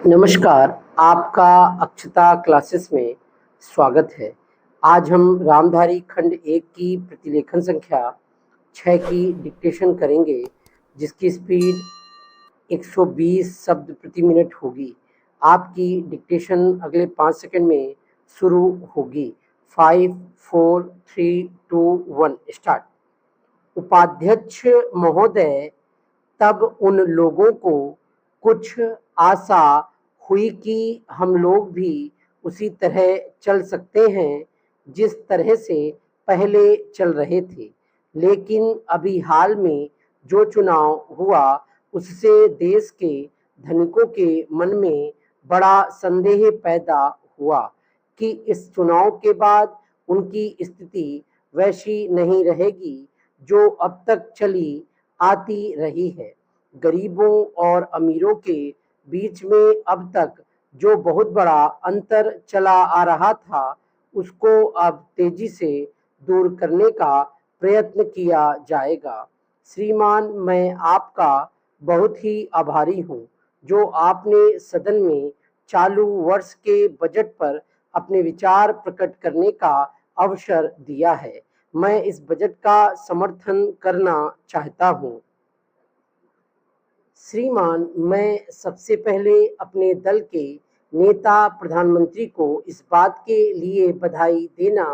नमस्कार, आपका अक्षता क्लासेस में स्वागत है। आज हम रामधारी खंड 1 की प्रतिलेखन संख्या 6 की डिक्टेशन करेंगे, जिसकी स्पीड 120 शब्द प्रति मिनट होगी। आपकी डिक्टेशन अगले 5 सेकंड में शुरू होगी। 5, 4, 3, 2, 1 स्टार्ट। उपाध्यक्ष महोदय, तब उन लोगों को कुछ आशा हुई कि हम लोग भी उसी तरह चल सकते हैं जिस तरह से पहले चल रहे थे। लेकिन अभी हाल में जो चुनाव हुआ उससे देश के धनिकों के मन में बड़ा संदेह पैदा हुआ कि इस चुनाव के बाद उनकी स्थिति वैसी नहीं रहेगी जो अब तक चली आती रही है। गरीबों और अमीरों के बीच में अब तक जो बहुत बड़ा अंतर चला आ रहा था, उसको अब तेजी से दूर करने का प्रयत्न किया जाएगा। श्रीमान, मैं आपका बहुत ही आभारी हूँ जो आपने सदन में चालू वर्ष के बजट पर अपने विचार प्रकट करने का अवसर दिया है। मैं इस बजट का समर्थन करना चाहता हूँ। श्रीमान, मैं सबसे पहले अपने दल के नेता प्रधानमंत्री को इस बात के लिए बधाई देना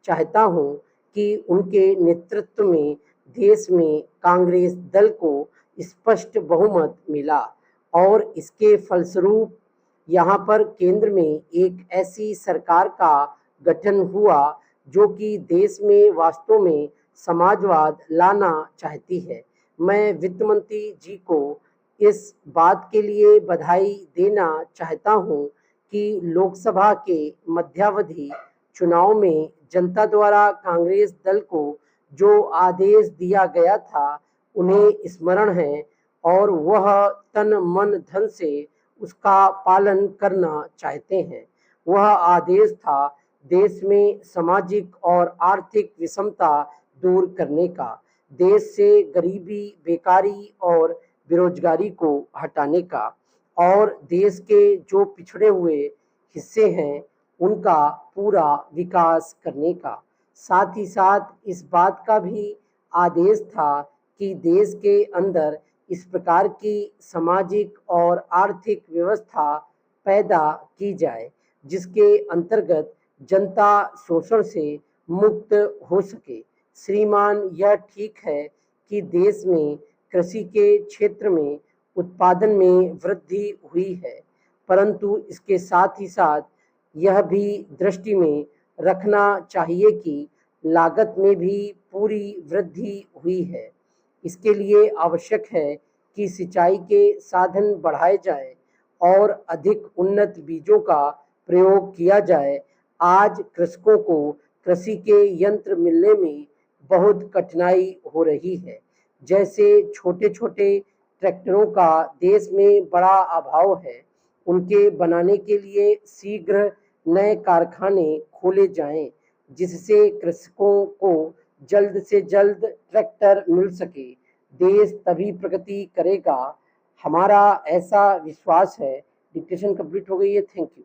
चाहता हूं कि उनके नेतृत्व में देश में कांग्रेस दल को स्पष्ट बहुमत मिला और इसके फलस्वरूप यहाँ पर केंद्र में एक ऐसी सरकार का गठन हुआ जो कि देश में वास्तव में समाजवाद लाना चाहती है। मैं वित्त मंत्री जी को इस बात के लिए बधाई देना चाहता हूं कि लोकसभा के मध्यावधि चुनाव में जनता द्वारा कांग्रेस दल को जो आदेश दिया गया था उन्हें स्मरण है और वह तन मन धन से उसका पालन करना चाहते हैं। वह आदेश था देश में सामाजिक और आर्थिक विषमता दूर करने का, देश से गरीबी, बेकारी और बेरोजगारी को हटाने का और देश के जो पिछड़े हुए हिस्से हैं उनका पूरा विकास करने का। साथ ही साथ इस बात का भी आदेश था कि देश के अंदर इस प्रकार की सामाजिक और आर्थिक व्यवस्था पैदा की जाए जिसके अंतर्गत जनता शोषण से मुक्त हो सके। श्रीमान, यह ठीक है कि देश में कृषि के क्षेत्र में उत्पादन में वृद्धि हुई है, परंतु इसके साथ ही साथ यह भी दृष्टि में रखना चाहिए कि लागत में भी पूरी वृद्धि हुई है। इसके लिए आवश्यक है कि सिंचाई के साधन बढ़ाए जाएं और अधिक उन्नत बीजों का प्रयोग किया जाए। आज कृषकों को कृषि के यंत्र मिलने में बहुत कठिनाई हो रही है, जैसे छोटे छोटे ट्रैक्टरों का देश में बड़ा अभाव है। उनके बनाने के लिए शीघ्र नए कारखाने खोले जाएं जिससे कृषकों को जल्द से जल्द ट्रैक्टर मिल सके। देश तभी प्रगति करेगा, हमारा ऐसा विश्वास है। डिक्टेशन कंप्लीट हो गई है। Thank you.